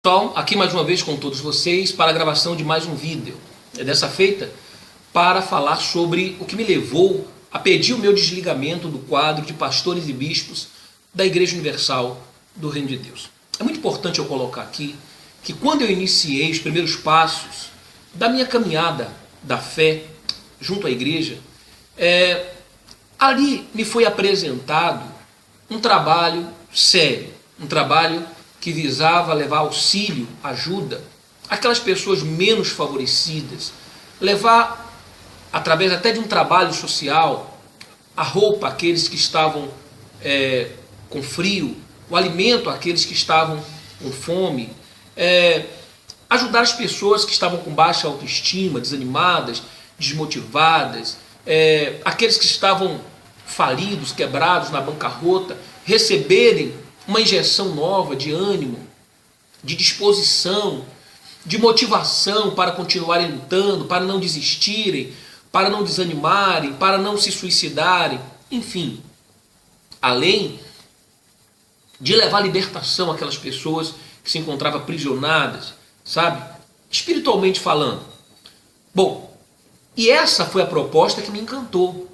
Então, aqui mais uma vez com todos vocês para a gravação de mais um vídeo. Dessa feita, para falar sobre o que me levou a pedir o meu desligamento do quadro de pastores e bispos da Igreja Universal do Reino de Deus. É muito importante eu colocar aqui que quando eu iniciei os primeiros passos da minha caminhada da fé junto à igreja, ali me foi apresentado um trabalho sério, um trabalho que visava levar auxílio, ajuda àquelas pessoas menos favorecidas, levar, através até de um trabalho social, a roupa àqueles que estavam com frio, o alimento àqueles que estavam com fome, ajudar as pessoas que estavam com baixa autoestima, desanimadas, desmotivadas, aqueles que estavam falidos, quebrados, na bancarrota, receberem uma injeção nova de ânimo, de disposição, de motivação para continuarem lutando, para não desistirem, para não desanimarem, para não se suicidarem, enfim. Além de levar libertação àquelas pessoas que se encontravam aprisionadas, sabe? Espiritualmente falando. Bom, e essa foi a proposta que me encantou.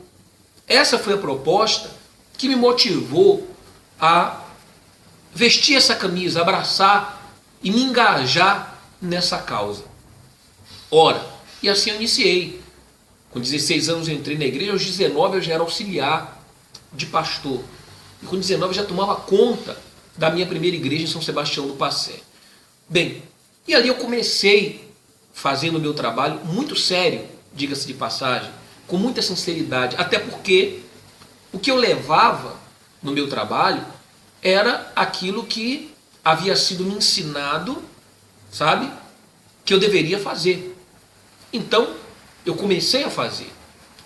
Essa foi a proposta que me motivou a vestir essa camisa, abraçar e me engajar nessa causa. Ora, e assim eu iniciei. Com 16 anos eu entrei na igreja, aos 19 eu já era auxiliar de pastor. E com 19 eu já tomava conta da minha primeira igreja em São Sebastião do Passé. Bem, e ali eu comecei fazendo o meu trabalho muito sério, diga-se de passagem, com muita sinceridade, até porque o que eu levava no meu trabalho era aquilo que havia sido me ensinado, sabe, que eu deveria fazer. Então, eu comecei a fazer.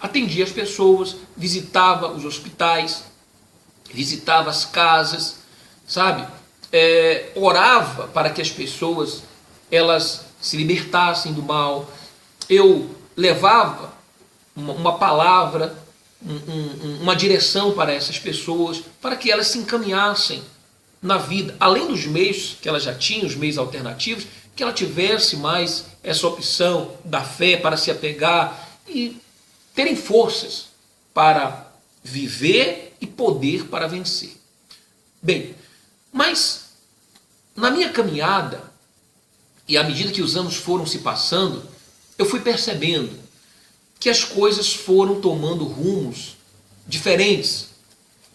Atendia as pessoas, visitava os hospitais, visitava as casas, sabe, orava para que as pessoas elas se libertassem do mal. Eu levava uma palavra, uma direção para essas pessoas, para que elas se encaminhassem na vida, além dos meios que ela já tinha, os meios alternativos, que ela tivesse mais essa opção da fé para se apegar e terem forças para viver e poder para vencer. Bem, mas na minha caminhada, e à medida que os anos foram se passando, eu fui percebendo que as coisas foram tomando rumos diferentes,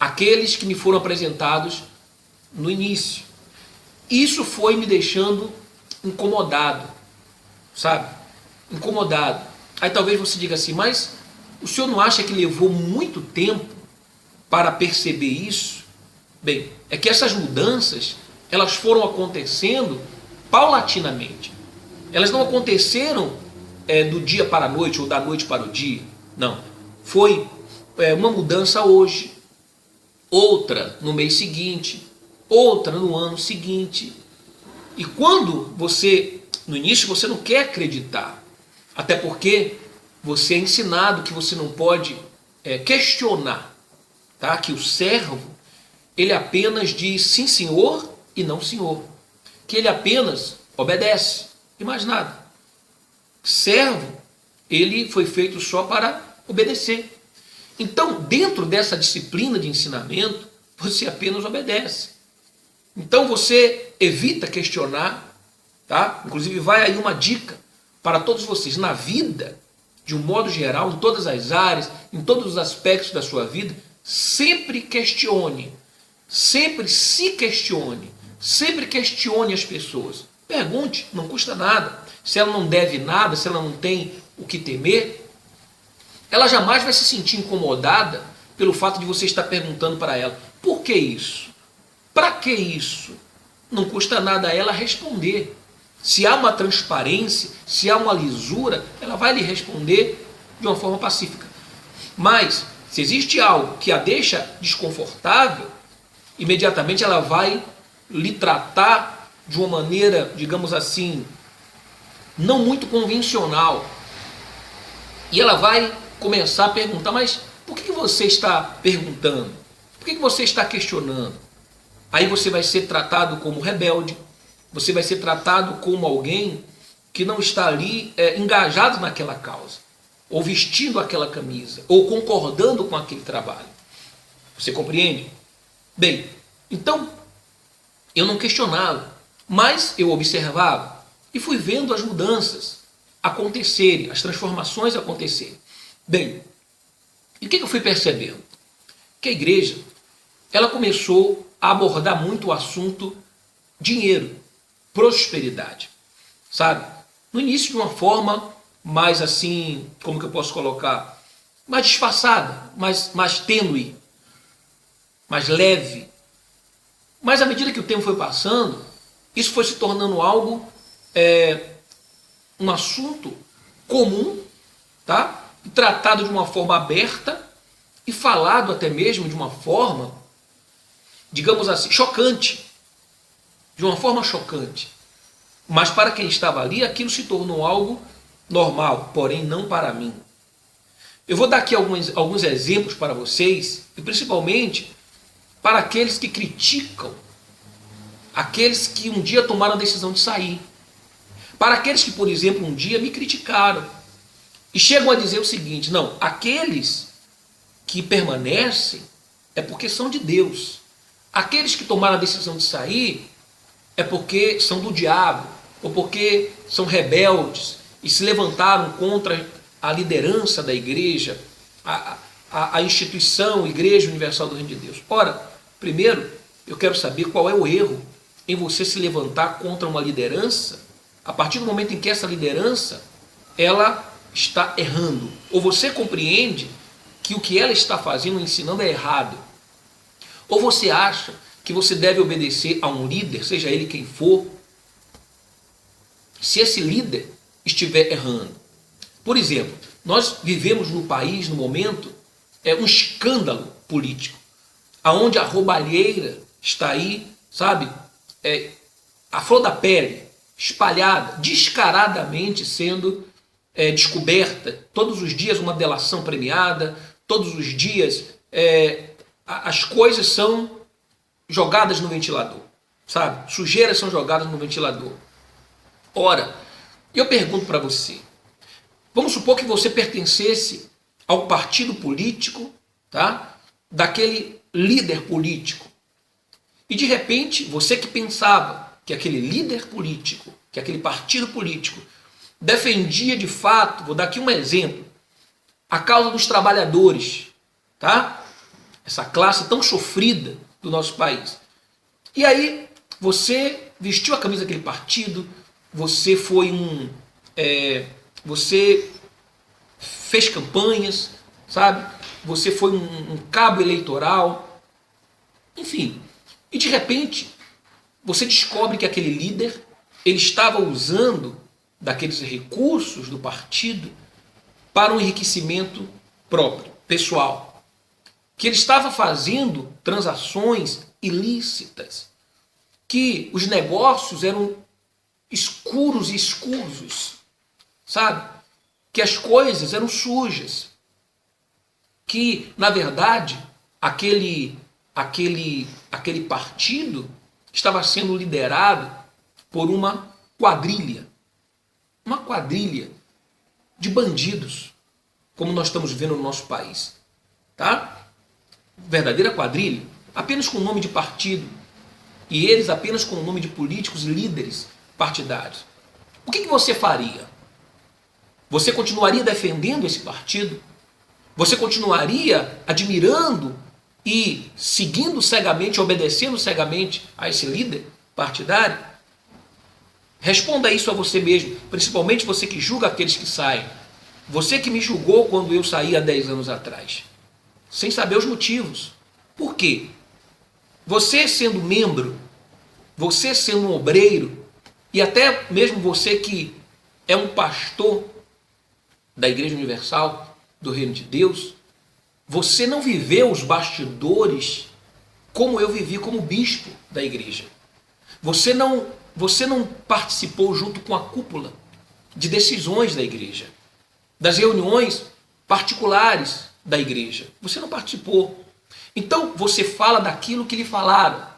aqueles que me foram apresentados no início. Isso foi me deixando incomodado, sabe? Incomodado. Aí talvez você diga assim, mas o senhor não acha que levou muito tempo para perceber isso? Bem, é que essas mudanças, elas foram acontecendo paulatinamente. Elas não aconteceram do dia para a noite ou da noite para o dia. Não. Foi uma mudança hoje, outra no mês seguinte, outra no ano seguinte. E quando você, no início, você não quer acreditar, até porque você é ensinado que você não pode questionar, tá? Que o servo, ele apenas diz sim senhor e não senhor, que ele apenas obedece e mais nada. Servo, ele foi feito só para obedecer. Então, dentro dessa disciplina de ensinamento, você apenas obedece. Então você evita questionar, tá? Inclusive vai aí uma dica para todos vocês. Na vida, de um modo geral, em todas as áreas, em todos os aspectos da sua vida, sempre questione, sempre se questione, sempre questione as pessoas. Pergunte, não custa nada. Se ela não deve nada, se ela não tem o que temer, ela jamais vai se sentir incomodada pelo fato de você estar perguntando para ela, por que isso? Para que isso? Não custa nada a ela responder. Se há uma transparência, se há uma lisura, ela vai lhe responder de uma forma pacífica. Mas, se existe algo que a deixa desconfortável, imediatamente ela vai lhe tratar de uma maneira, digamos assim, não muito convencional. E ela vai começar a perguntar, mas por que você está perguntando? Por que você está questionando? Aí você vai ser tratado como rebelde, você vai ser tratado como alguém que não está ali engajado naquela causa, ou vestindo aquela camisa, ou concordando com aquele trabalho. Você compreende? Bem, então eu não questionava, mas eu observava e fui vendo as mudanças acontecerem, as transformações acontecerem. Bem, e o que eu fui percebendo? Que a igreja, ela começou a abordar muito o assunto dinheiro, prosperidade, sabe? No início de uma forma mais assim, como que eu posso colocar? Mais disfarçada, mais tênue, mais leve. Mas à medida que o tempo foi passando, isso foi se tornando algo, um assunto comum, tá? Tratado de uma forma aberta e falado até mesmo de uma forma, digamos assim, chocante. De uma forma chocante. Mas para quem estava ali, aquilo se tornou algo normal, porém não para mim. Eu vou dar aqui alguns exemplos para vocês, e principalmente para aqueles que criticam, aqueles que um dia tomaram a decisão de sair, para aqueles que, por exemplo, um dia me criticaram e chegam a dizer o seguinte: não, aqueles que permanecem é porque são de Deus, aqueles que tomaram a decisão de sair é porque são do diabo, ou porque são rebeldes e se levantaram contra a liderança da igreja, a instituição, Igreja Universal do Reino de Deus. Ora, primeiro, eu quero saber qual é o erro em você se levantar contra uma liderança, a partir do momento em que essa liderança, ela está errando, ou você compreende que o que ela está fazendo, ensinando, é errado, ou você acha que você deve obedecer a um líder, seja ele quem for, se esse líder estiver errando. Por exemplo, nós vivemos no país, no momento, um escândalo político, aonde a roubalheira está aí, sabe, a flor da pele, espalhada, descaradamente sendo descoberta, todos os dias uma delação premiada, todos os dias as coisas são jogadas no ventilador, sabe, sujeiras são jogadas no ventilador. Ora, eu pergunto para você, vamos supor que você pertencesse ao partido político, tá? Daquele líder político. E de repente, você que pensava que aquele líder político, que aquele partido político defendia de fato, vou dar aqui um exemplo, a causa dos trabalhadores, tá? Essa classe tão sofrida do nosso país. E aí, você vestiu a camisa daquele partido, você foi você fez campanhas, sabe? Você foi um cabo eleitoral, enfim. E de repente, você descobre que aquele líder, ele estava usando daqueles recursos do partido para um enriquecimento próprio, pessoal. Que ele estava fazendo transações ilícitas, que os negócios eram escuros e escusos, sabe? Que as coisas eram sujas, que na verdade aquele partido estava sendo liderado por uma quadrilha de bandidos, como nós estamos vendo no nosso país, tá? Verdadeira quadrilha, apenas com o nome de partido, e eles apenas com o nome de políticos e líderes partidários. O que você faria? Você continuaria defendendo esse partido? Você continuaria admirando e seguindo cegamente, obedecendo cegamente a esse líder partidário? Responda isso a você mesmo, principalmente você que julga aqueles que saem. Você que me julgou quando eu saí há 10 anos atrás, sem saber os motivos. Por quê? Você sendo membro, você sendo um obreiro, e até mesmo você que é um pastor da Igreja Universal do Reino de Deus, você não viveu os bastidores como eu vivi como bispo da igreja. Você não participou junto com a cúpula de decisões da igreja, das reuniões particulares da igreja. Você não participou. Então você fala daquilo que lhe falaram.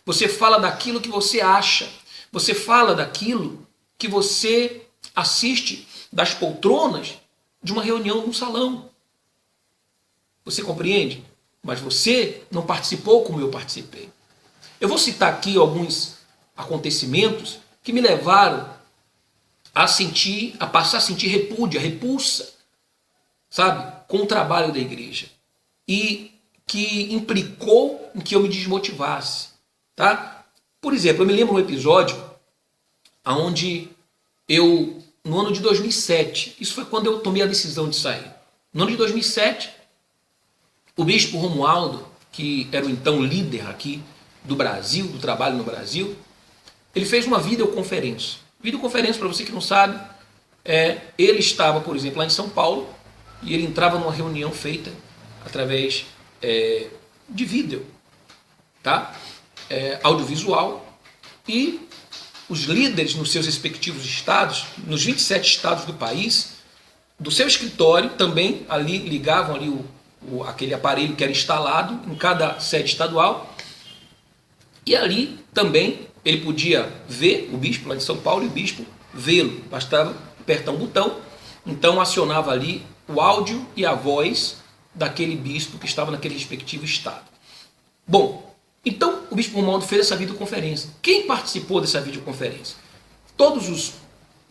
Você fala daquilo que você acha. Você fala daquilo que você assiste das poltronas de uma reunião num salão. Você compreende? Mas você não participou como eu participei. Eu vou citar aqui alguns acontecimentos que me levaram a passar a sentir repúdio, a repulsa, sabe, com o trabalho da igreja. E que implicou em que eu me desmotivasse, tá? Por exemplo, eu me lembro de um episódio onde eu, no ano de 2007, isso foi quando eu tomei a decisão de sair. No ano de 2007, o bispo Romualdo, que era o então líder aqui do Brasil, do trabalho no Brasil, ele fez uma videoconferência. Videoconferência, para você que não sabe, ele estava, por exemplo, lá em São Paulo, e ele entrava numa reunião feita através de vídeo, tá? Audiovisual, e os líderes nos seus respectivos estados, nos 27 estados do país, do seu escritório, também ali ligavam ali aquele aparelho que era instalado em cada sede estadual, e ali também ele podia ver o bispo lá de São Paulo e o bispo vê-lo, bastava apertar um botão, então acionava ali o áudio e a voz daquele bispo que estava naquele respectivo estado. Bom, então o bispo Romualdo fez essa videoconferência. Quem participou dessa videoconferência? Todos os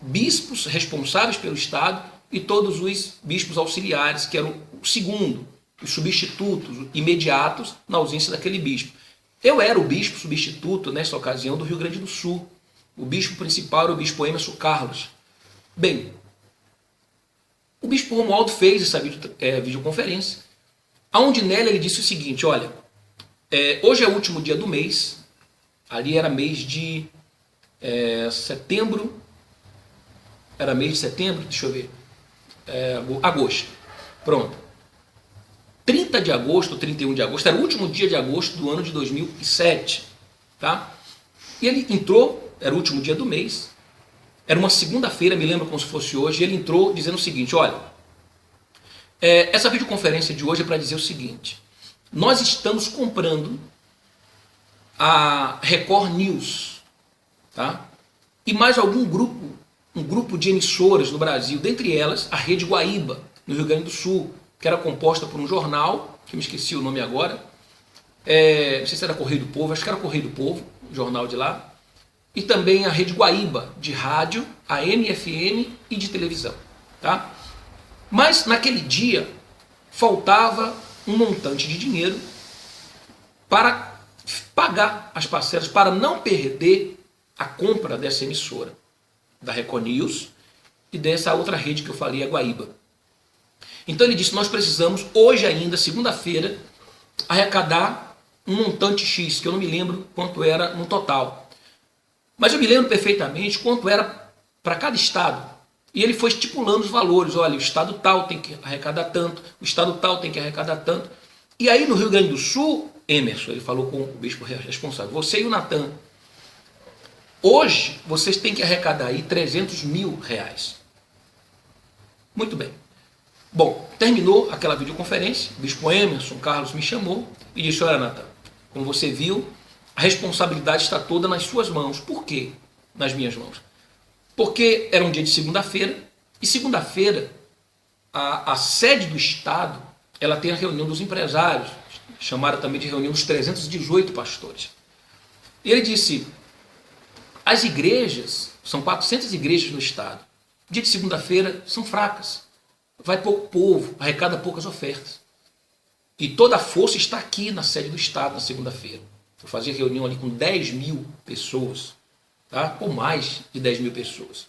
bispos responsáveis pelo estado e todos os bispos auxiliares, que eram o segundo, os substitutos imediatos na ausência daquele bispo. Eu era o bispo substituto nessa ocasião do Rio Grande do Sul. O bispo principal era o bispo Emerson Carlos. Bem, o bispo Romualdo fez essa videoconferência, onde nela ele disse o seguinte: olha, hoje é o último dia do mês, ali era mês de setembro, deixa eu ver, agosto, pronto. 30 de agosto, 31 de agosto, era o último dia de agosto do ano de 2007, tá? E ele entrou, era o último dia do mês, era uma segunda-feira, me lembro como se fosse hoje, e ele entrou dizendo o seguinte: olha, essa videoconferência de hoje é para dizer o seguinte: nós estamos comprando a Record News, tá? E mais algum grupo, um grupo de emissoras no Brasil, dentre elas a Rede Guaíba, no Rio Grande do Sul, que era composta por um jornal, que eu me esqueci o nome agora, não sei se era Correio do Povo, acho que era Correio do Povo, o jornal de lá, e também a Rede Guaíba, de rádio, AM, FM e de televisão, tá? Mas naquele dia faltava um montante de dinheiro para pagar as parcelas, para não perder a compra dessa emissora, da Record News e dessa outra rede que eu falei, a Guaíba. Então ele disse: nós precisamos hoje ainda, segunda-feira, arrecadar um montante X, que eu não me lembro quanto era no total. Mas eu me lembro perfeitamente quanto era para cada estado. E ele foi estipulando os valores. Olha, o estado tal tem que arrecadar tanto, o estado tal tem que arrecadar tanto. E aí no Rio Grande do Sul, Emerson, ele falou com o bispo responsável, você e o Natan, hoje vocês têm que arrecadar aí 300 mil reais. Muito bem. Bom, terminou aquela videoconferência, o bispo Emerson Carlos me chamou e disse: olha, Natan, como você viu, a responsabilidade está toda nas suas mãos. Por quê nas minhas mãos? Porque era um dia de segunda-feira, e segunda-feira a sede do Estado, ela tem a reunião dos empresários, chamada também de reunião dos 318 pastores. E ele disse: as igrejas, são 400 igrejas no Estado, dia de segunda-feira são fracas, vai pouco povo, arrecada poucas ofertas. E toda a força está aqui na sede do Estado na segunda-feira. Eu fazia reunião ali com 10 mil pessoas, tá? Ou mais de 10 mil pessoas.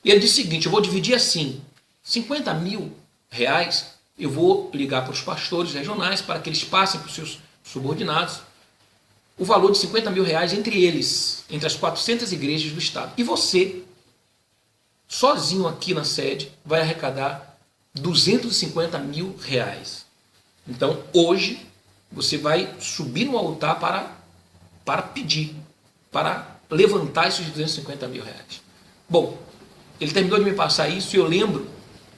E ele disse o seguinte: eu vou dividir assim, 50 mil reais eu vou ligar para os pastores regionais para que eles passem para os seus subordinados o valor de 50 mil reais entre eles, entre as 400 igrejas do Estado. E você, sozinho aqui na sede, vai arrecadar 250 mil reais. Então, hoje, você vai subir no altar para pedir, para levantar esses 250 mil reais. Bom, ele terminou de me passar isso e eu lembro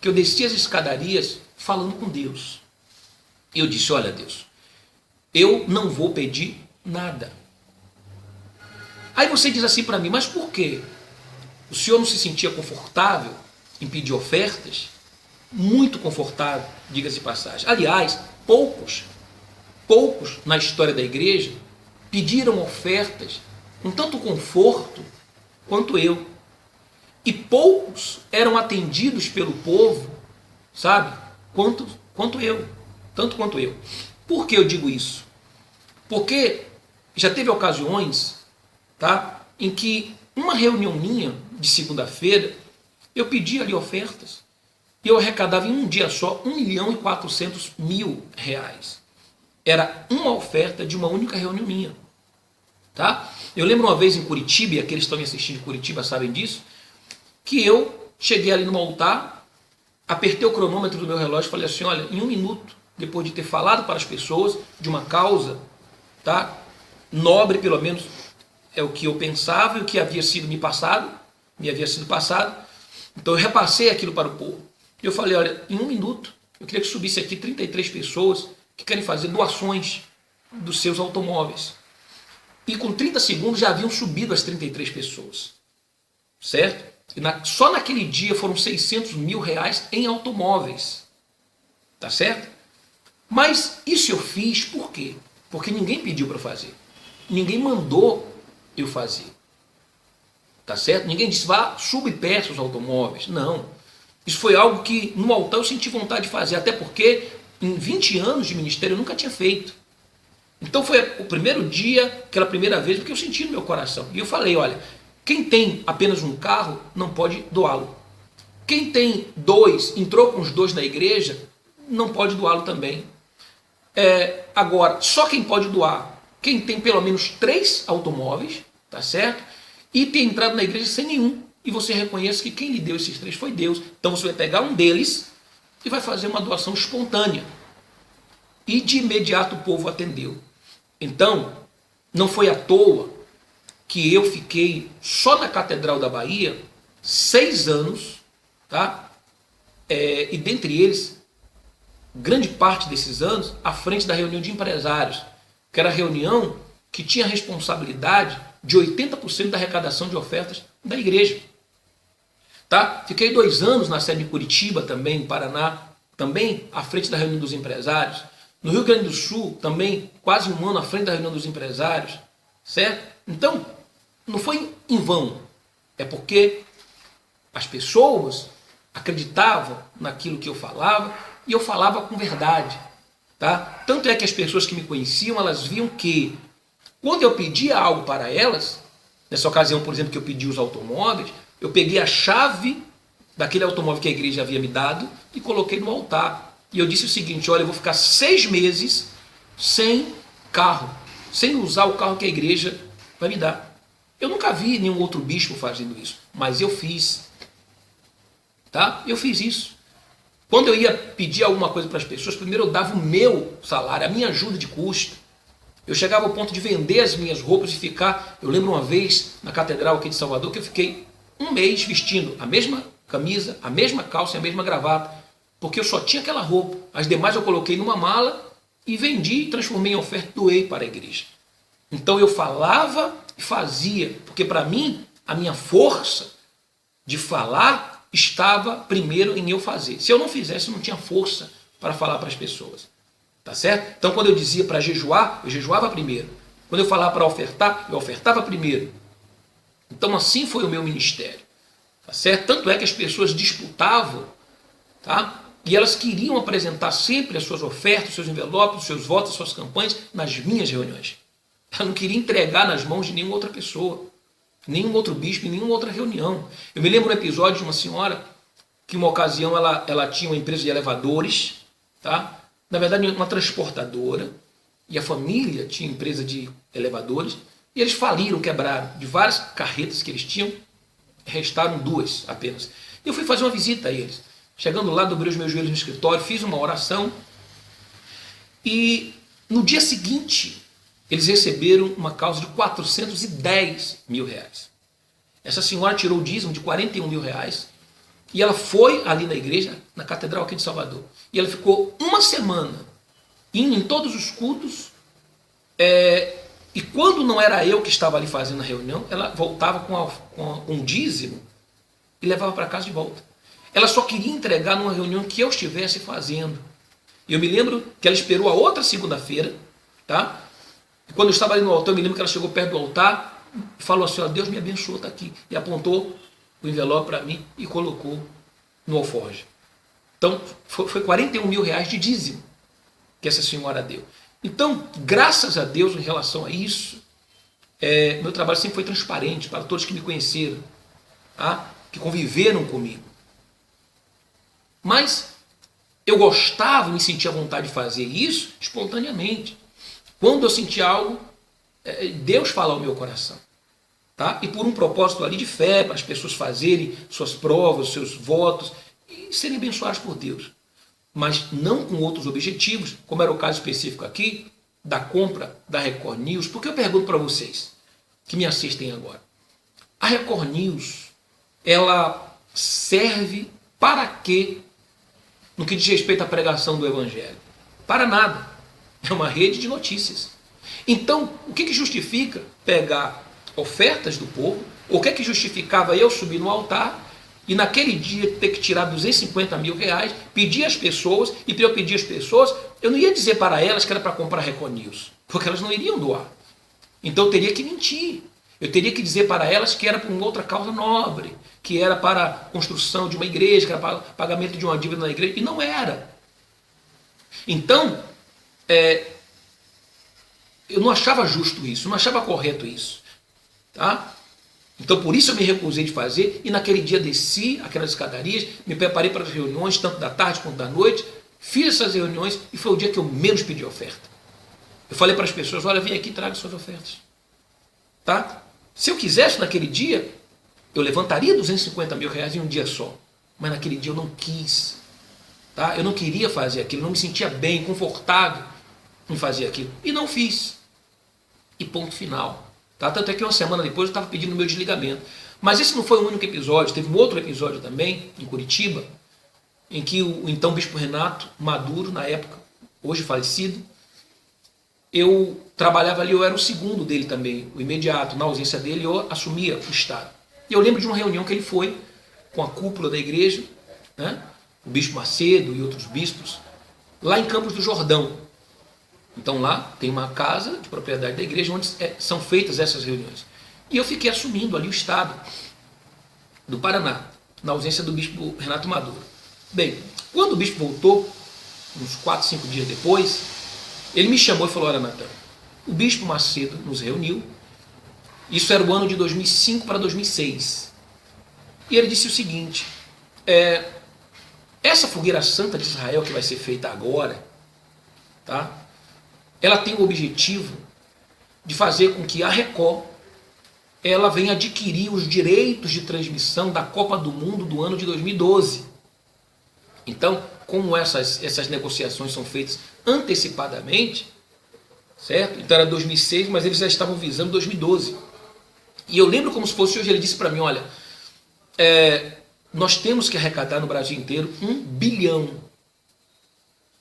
que eu desci as escadarias falando com Deus. E eu disse: olha, Deus, eu não vou pedir nada. Aí você diz assim para mim, mas por quê? O senhor não se sentia confortável em pedir ofertas? Muito confortável, diga-se de passagem. Aliás, poucos na história da igreja pediram ofertas com tanto conforto quanto eu. E poucos eram atendidos pelo povo, sabe? Quanto eu. Tanto quanto eu. Por que eu digo isso? Porque já teve ocasiões, tá, em que uma reunião minha de segunda-feira, eu pedi ali ofertas e eu arrecadava em um dia só R$ 1.400.000. Era uma oferta de uma única reunião minha. Tá? Eu lembro uma vez em Curitiba, e aqueles que estão me assistindo em Curitiba sabem disso, que eu cheguei ali no altar, apertei o cronômetro do meu relógio e falei assim, olha, em 1 minuto, depois de ter falado para as pessoas de uma causa, tá, nobre pelo menos, é o que eu pensava e o que havia sido me havia sido passado, então eu repassei aquilo para o povo. Eu falei, olha, em 1 minuto, eu queria que subisse aqui 33 pessoas que querem fazer doações dos seus automóveis. E com 30 segundos já haviam subido as 33 pessoas. Certo? E só naquele dia foram R$ 600 mil em automóveis. Tá certo? Mas isso eu fiz por quê? Porque ninguém pediu para eu fazer. Ninguém mandou eu fazer. Tá certo? Ninguém disse, vá, suba e peça os automóveis. Não. Isso foi algo que no altar eu senti vontade de fazer. Até porque em 20 anos de ministério eu nunca tinha feito. Então foi o primeiro dia, aquela primeira vez, porque eu senti no meu coração. E eu falei, olha, quem tem apenas um carro não pode doá-lo. Quem tem 2, entrou com os 2 na igreja, não pode doá-lo também. Agora, só quem pode doar, quem tem pelo menos 3 automóveis, tá certo? E tem entrado na igreja sem nenhum. E você reconhece que quem lhe deu esses 3 foi Deus. Então você vai pegar um deles e vai fazer uma doação espontânea. E de imediato o povo atendeu. Então, não foi à toa que eu fiquei só na Catedral da Bahia 6 anos, tá? E dentre eles, grande parte desses anos, à frente da reunião de empresários, que era a reunião que tinha a responsabilidade de 80% da arrecadação de ofertas da igreja. Tá? Fiquei 2 anos na sede de Curitiba, também, em Paraná, também à frente da reunião dos empresários. No Rio Grande do Sul, também, quase 1 ano à frente da reunião dos empresários. Certo? Então, não foi em vão. É porque as pessoas acreditavam naquilo que eu falava e eu falava com verdade. Tá? Tanto é que as pessoas que me conheciam, elas viam que quando eu pedia algo para elas, nessa ocasião, por exemplo, que eu pedi os automóveis, eu peguei a chave daquele automóvel que a igreja havia me dado e coloquei no altar. E eu disse o seguinte, olha, eu vou ficar 6 meses sem carro, sem usar o carro que a igreja vai me dar. Eu nunca vi nenhum outro bispo fazendo isso, mas eu fiz. Tá? Eu fiz isso. Quando eu ia pedir alguma coisa para as pessoas, primeiro eu dava o meu salário, a minha ajuda de custo. Eu chegava ao ponto de vender as minhas roupas e ficar... Eu lembro uma vez na catedral aqui de Salvador que eu fiquei 1 mês vestindo a mesma camisa, a mesma calça e a mesma gravata, porque eu só tinha aquela roupa. As demais eu coloquei numa mala e vendi e transformei em oferta e doei para a igreja. Então eu falava e fazia, porque para mim a minha força de falar estava primeiro em eu fazer. Se eu não fizesse, eu não tinha força para falar para as pessoas. Tá certo? Então quando eu dizia para jejuar, eu jejuava primeiro. Quando eu falava para ofertar, eu ofertava primeiro. Então assim foi o meu ministério. Tá certo? Tanto é que as pessoas disputavam, tá? E elas queriam apresentar sempre as suas ofertas, os seus envelopes, os seus votos, as suas campanhas nas minhas reuniões. Ela não queria entregar nas mãos de nenhuma outra pessoa, nenhum outro bispo, em nenhuma outra reunião. Eu me lembro um episódio de uma senhora que, uma ocasião, ela tinha uma empresa de elevadores, tá? Na verdade, uma transportadora, e a família tinha empresa de elevadores, e eles faliram, quebraram. De várias carretas que eles tinham, restaram 2 apenas. E eu fui fazer uma visita a eles. Chegando lá, dobrei os meus joelhos no escritório, fiz uma oração, e no dia seguinte, eles receberam uma causa de R$ 410 mil. Essa senhora tirou o dízimo de R$ 41 mil, e ela foi ali na igreja, na catedral aqui de Salvador, e ela ficou 1 semana indo em todos os cultos, e E quando não era eu que estava ali fazendo a reunião, ela voltava com um dízimo e levava para casa de volta. Ela só queria entregar numa reunião que eu estivesse fazendo. E eu me lembro que ela esperou a outra segunda-feira, tá? E quando eu estava ali no altar, eu me lembro que ela chegou perto do altar e falou assim: ó, Deus me abençoou, está aqui. E apontou o envelope para mim e colocou no alforje. Então, foi 41 mil reais de dízimo que essa senhora deu. Então, graças a Deus em relação a isso, meu trabalho sempre foi transparente para todos que me conheceram, tá? Que conviveram comigo. Mas eu gostava, me sentia à vontade de fazer isso espontaneamente. Quando eu sentia algo, Deus fala ao meu coração. Tá? E por um propósito ali de fé, para as pessoas fazerem suas provas, seus votos e serem abençoadas por Deus. Mas não com outros objetivos, como era o caso específico aqui, da compra da Record News. Porque eu pergunto para vocês, que me assistem agora. A Record News, ela serve para quê no que diz respeito à pregação do Evangelho? Para nada. É uma rede de notícias. Então, o que justifica pegar ofertas do povo? O que justificava eu subir no altar e naquele dia ter que tirar 250 mil reais, pedir às pessoas, e para eu pedir às pessoas, eu não ia dizer para elas que era para comprar Record News, porque elas não iriam doar. Então eu teria que mentir. Eu teria que dizer para elas que era por uma outra causa nobre, que era para a construção de uma igreja, que era para pagamento de uma dívida na igreja, e não era. Então, eu não achava justo isso, não achava correto isso. Tá? Então por isso eu me recusei de fazer, e naquele dia desci aquelas escadarias, me preparei para as reuniões, tanto da tarde quanto da noite, fiz essas reuniões e foi o dia que eu menos pedi oferta. Eu falei para as pessoas: olha, vem aqui e traga suas ofertas. Tá? Se eu quisesse naquele dia, eu levantaria 250 mil reais em um dia só, mas naquele dia eu não quis. Tá? Eu não queria fazer aquilo, não me sentia bem, confortável em fazer aquilo, e não fiz. E ponto final. Tá? Tanto é que uma semana depois eu estava pedindo o meu desligamento. Mas esse não foi o único episódio, teve um outro episódio também, em Curitiba, em que o então bispo Renato Maduro, na época, hoje falecido, eu trabalhava ali, eu era o segundo dele também, o imediato. Na ausência dele, eu assumia o Estado. E eu lembro de uma reunião que ele foi com a cúpula da igreja, né? O bispo Macedo e outros bispos, lá em Campos do Jordão. Então lá tem uma casa de propriedade da igreja onde são feitas essas reuniões. E eu fiquei assumindo ali o Estado do Paraná, na ausência do bispo Renato Maduro. Bem, quando o bispo voltou, uns 4, 5 dias depois, ele me chamou e falou: olha, Natan, o bispo Macedo nos reuniu, isso era o ano de 2005 para 2006, e ele disse o seguinte: essa fogueira santa de Israel que vai ser feita agora, tá? Ela tem o objetivo de fazer com que a Record ela venha adquirir os direitos de transmissão da Copa do Mundo do ano de 2012. Então, como essas negociações são feitas antecipadamente, certo? Então era 2006, mas eles já estavam visando 2012. E eu lembro como se fosse hoje, ele disse para mim: olha, nós temos que arrecadar no Brasil inteiro 1 bilhão.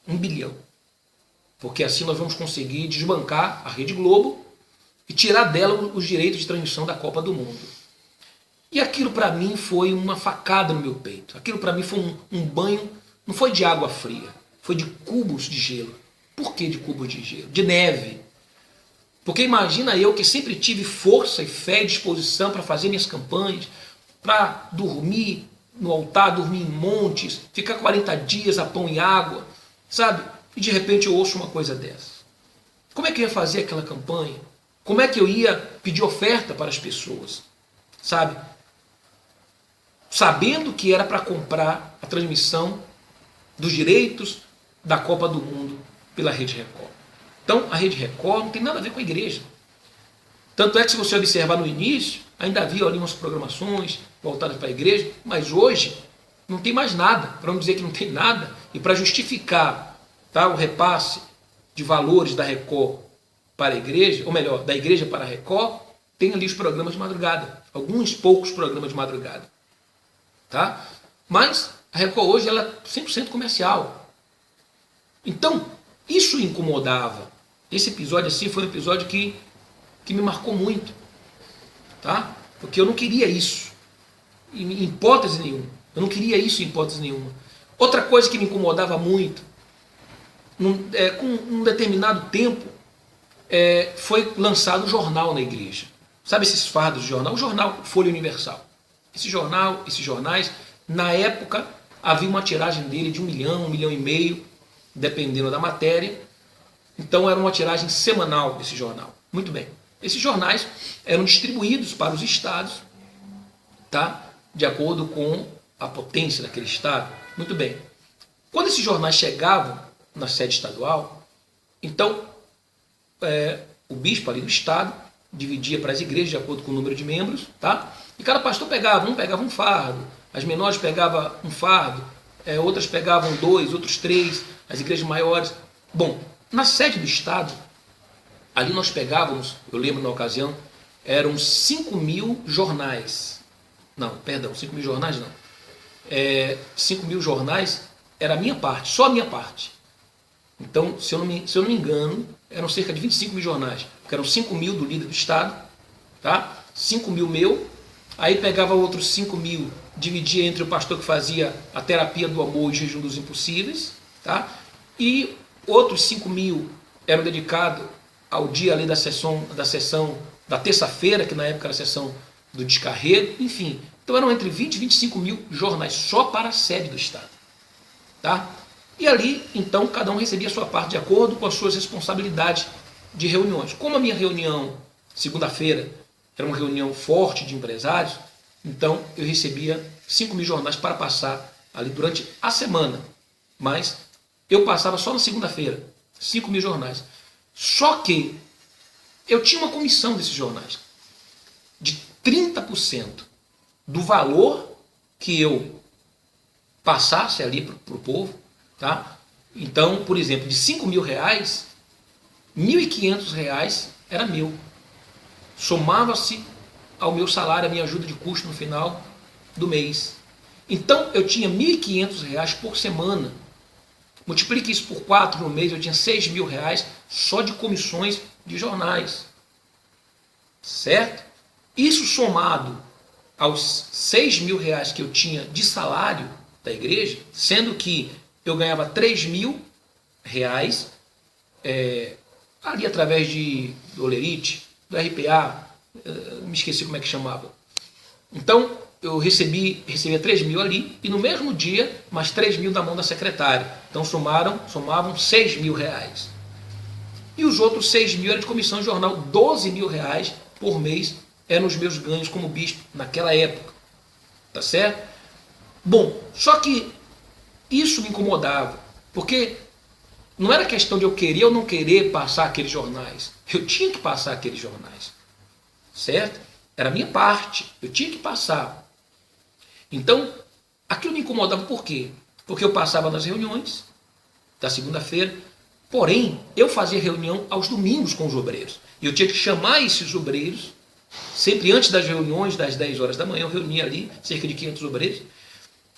1 bilhão. Porque assim nós vamos conseguir desbancar a Rede Globo e tirar dela os direitos de transmissão da Copa do Mundo. E aquilo para mim foi uma facada no meu peito. Aquilo para mim foi um banho, não foi de água fria, foi de cubos de gelo. Por que de cubos de gelo? De neve. Porque imagina eu que sempre tive força e fé e disposição para fazer minhas campanhas, para dormir no altar, dormir em montes, ficar 40 dias a pão e água, sabe? E de repente eu ouço uma coisa dessa. Como é que eu ia fazer aquela campanha? Como é que eu ia pedir oferta para as pessoas? Sabe? Sabendo que era para comprar a transmissão dos direitos da Copa do Mundo pela Rede Record. Então, a Rede Record não tem nada a ver com a igreja. Tanto é que, se você observar no início, ainda havia ali umas programações voltadas para a igreja, mas hoje não tem mais nada. Para não dizer que não tem nada, e para justificar, tá, o repasse de valores da Record para a igreja, ou melhor, da igreja para a Record, tem ali os programas de madrugada, alguns poucos programas de madrugada. Tá? Mas a Record hoje ela é 100% comercial. Então, isso incomodava. Esse episódio assim foi um episódio que que me marcou muito, tá? Porque eu não queria isso, em hipótese nenhuma. Eu não queria isso em hipótese nenhuma. Outra coisa que me incomodava muito, com um determinado tempo, foi lançado um jornal na igreja. Sabe esses fardos de jornal? O jornal Folha Universal. Esse jornal, esses jornais, na época, havia uma tiragem dele de 1 milhão, 1,5 milhão, dependendo da matéria. Então era uma tiragem semanal desse jornal. Muito bem. Esses jornais eram distribuídos para os estados, tá? De acordo com a potência daquele estado. Muito bem. Quando esses jornais chegavam na sede estadual, então o bispo ali do estado dividia para as igrejas de acordo com o número de membros, tá? E cada pastor pegava um fardo, as menores pegavam um fardo, outras pegavam 2, outros 3, as igrejas maiores. Bom, na sede do estado, ali nós pegávamos, eu lembro na ocasião, eram 5.000 jornais. Não, perdão, 5.000 jornais não. 5.000 jornais era a minha parte, só a minha parte. Então, se eu não me engano, eram cerca de 25.000 jornais, porque eram 5.000 do líder do estado, tá? 5.000 meu, aí pegava outros 5.000, dividia entre o pastor que fazia a terapia do amor e o jejum dos impossíveis, tá? E outros 5.000 eram dedicados ao dia ali da sessão da terça-feira, que na época era a sessão do descarrego, enfim. Então eram entre 20 e 25.000 jornais só para a sede do estado, tá? E ali, então, cada um recebia a sua parte de acordo com as suas responsabilidades de reuniões. Como a minha reunião, segunda-feira, era uma reunião forte de empresários, então eu recebia 5.000 jornais para passar ali durante a semana. Mas eu passava só na segunda-feira, 5.000 jornais. Só que eu tinha uma comissão desses jornais de 30% do valor que eu passasse ali para o povo, tá? Então, por exemplo, de 5.000 reais, 1.500 reais era meu. Somava-se ao meu salário, a minha ajuda de custo no final do mês. Então, eu tinha 1.500 reais por semana. Multiplique isso por 4 no mês, eu tinha 6.000 reais só de comissões de jornais. Certo? Isso somado aos 6.000 reais que eu tinha de salário da igreja, sendo que eu ganhava 3.000 reais ali através do Olerite, do RPA, me esqueci como é que chamava. Então, eu recebia 3.000 ali e no mesmo dia, mais 3.000 da mão da secretária. Então, somavam 6.000 reais. E os outros 6.000 eram de comissão de jornal, 12.000 reais por mês eram os meus ganhos como bispo naquela época. Tá certo? Bom, só que isso me incomodava, porque não era questão de eu querer ou não querer passar aqueles jornais. Eu tinha que passar aqueles jornais. Certo? Era a minha parte. Eu tinha que passar. Então, aquilo me incomodava por quê? Porque eu passava nas reuniões da segunda-feira, porém, eu fazia reunião aos domingos com os obreiros. E eu tinha que chamar esses obreiros, sempre antes das reuniões, das 10 horas da manhã, eu reunia ali cerca de 500 obreiros,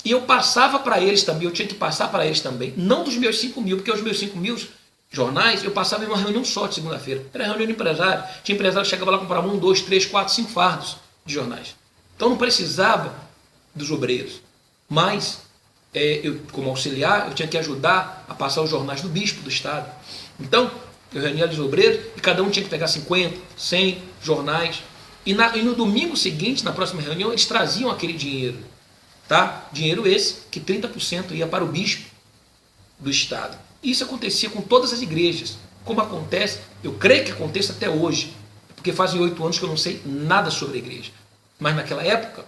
e eu passava para eles também, eu tinha que passar para eles também, não dos meus 5.000, porque os meus 5.000 jornais, eu passava em uma reunião só de segunda-feira. Era reunião de empresário. Tinha empresário que chegava lá e comprava 1, 2, 3, 4, 5 fardos de jornais. Então não precisava dos obreiros. Mas, eu, como auxiliar, eu tinha que ajudar a passar os jornais do bispo do estado. Então, eu reunia os obreiros e cada um tinha que pegar 50, 100 jornais. E no domingo seguinte, na próxima reunião, eles traziam aquele dinheiro. Tá? Dinheiro esse que 30% ia para o bispo do estado. Isso acontecia com todas as igrejas. Como acontece, eu creio que aconteça até hoje, porque fazem 8 anos que eu não sei nada sobre a igreja. Mas naquela época,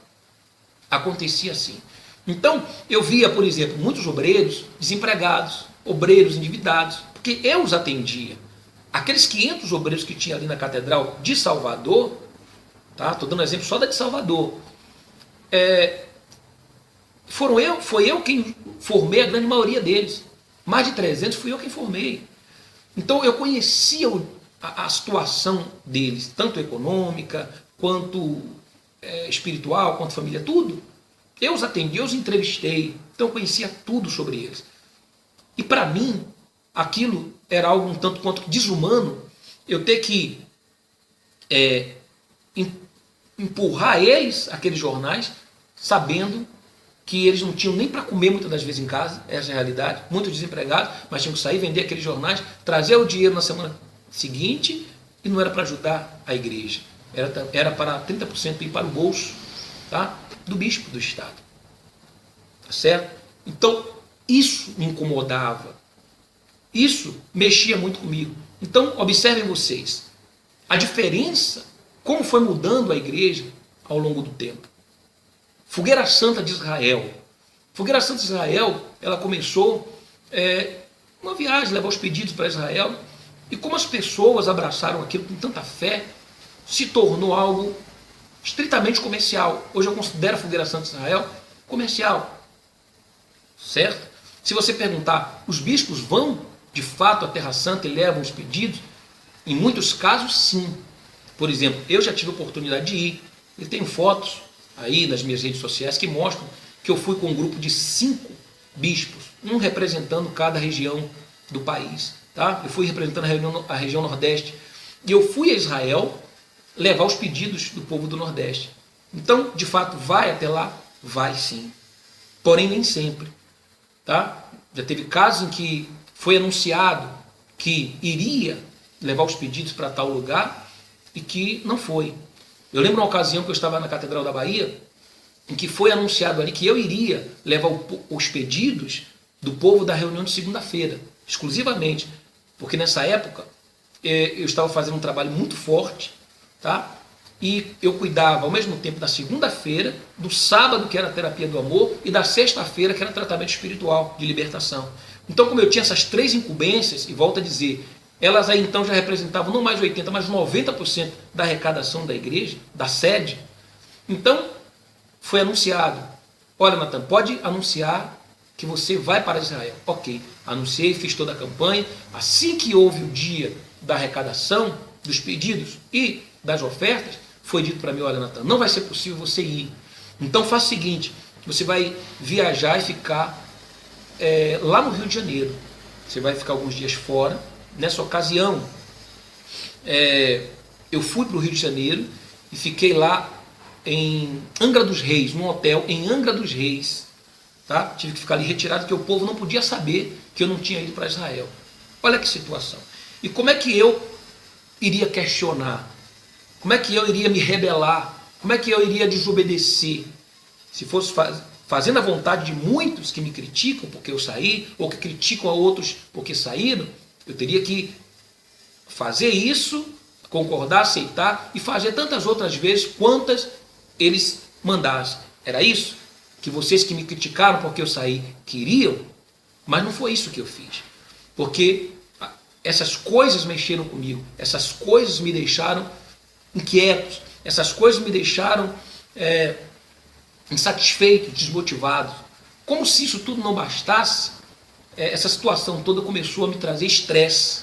acontecia assim. Então, eu via, por exemplo, muitos obreiros desempregados, obreiros endividados, porque eu os atendia. Aqueles 500 obreiros que tinha ali na Catedral de Salvador, tá? Estou dando exemplo só da de Salvador, foi eu quem formei a grande maioria deles. Mais de 300 fui eu quem formei. Então eu conhecia a situação deles, tanto econômica, quanto espiritual, quanto família, tudo. Eu os atendi, eu os entrevistei, então eu conhecia tudo sobre eles. E para mim, aquilo era algo um tanto quanto desumano, eu ter que em- empurrar eles, aqueles jornais, sabendo que eles não tinham nem para comer muitas das vezes em casa, essa é a realidade, muitos desempregados, mas tinham que sair, vender aqueles jornais, trazer o dinheiro na semana seguinte, e não era para ajudar a igreja, era para 30% ir para o bolso, tá, do bispo do estado, tá certo? Então isso me incomodava, isso mexia muito comigo. Então observem vocês a diferença, como foi mudando a igreja ao longo do tempo. Fogueira Santa de Israel. Fogueira Santa de Israel, ela começou uma viagem, levar os pedidos para Israel, e como as pessoas abraçaram aquilo com tanta fé, se tornou algo estritamente comercial. Hoje eu considero a Fogueira Santa de Israel comercial, certo? Se você perguntar, os bispos vão de fato à Terra Santa e levam os pedidos? Em muitos casos, sim. Por exemplo, eu já tive a oportunidade de ir, e tenho fotos aí nas minhas redes sociais que mostram que eu fui com um grupo de 5 bispos, um representando cada região do país. Tá? Eu fui representando a região Nordeste, e eu fui a Israel levar os pedidos do povo do Nordeste. Então, de fato, vai até lá? Vai sim. Porém, nem sempre. Tá? Já teve casos em que foi anunciado que iria levar os pedidos para tal lugar e que não foi. Eu lembro uma ocasião que eu estava na Catedral da Bahia, em que foi anunciado ali que eu iria levar os pedidos do povo da reunião de segunda-feira, exclusivamente, porque nessa época eu estava fazendo um trabalho muito forte, tá? E eu cuidava ao mesmo tempo da segunda-feira, do sábado, que era a terapia do amor, e da sexta-feira, que era tratamento espiritual, de libertação. Então, como eu tinha essas 3 incumbências, e volto a dizer, elas aí então já representavam não mais 80%, mas 90% da arrecadação da igreja, da sede. Então, foi anunciado, olha, Natan, pode anunciar que você vai para Israel. Ok, anunciei, fiz toda a campanha. Assim que houve o dia da arrecadação, dos pedidos e das ofertas, foi dito para mim, olha, Natan, não vai ser possível você ir. Então faça o seguinte, você vai viajar e ficar lá no Rio de Janeiro. Você vai ficar alguns dias fora. Nessa ocasião, eu fui para o Rio de Janeiro e fiquei lá em Angra dos Reis, num hotel em Angra dos Reis. Tá? Tive que ficar ali retirado, porque o povo não podia saber que eu não tinha ido para Israel. Olha que situação. E como é que eu iria questionar? Como é que eu iria me rebelar? Como é que eu iria desobedecer? Se fosse fazendo a vontade de muitos que me criticam porque eu saí, ou que criticam a outros porque saíram, eu teria que fazer isso, concordar, aceitar e fazer tantas outras vezes quantas eles mandassem. Era isso que vocês que me criticaram porque eu saí queriam? Mas não foi isso que eu fiz. Porque essas coisas mexeram comigo, essas coisas me deixaram inquietos, essas coisas me deixaram insatisfeitos, desmotivados. Como se isso tudo não bastasse, essa situação toda começou a me trazer estresse.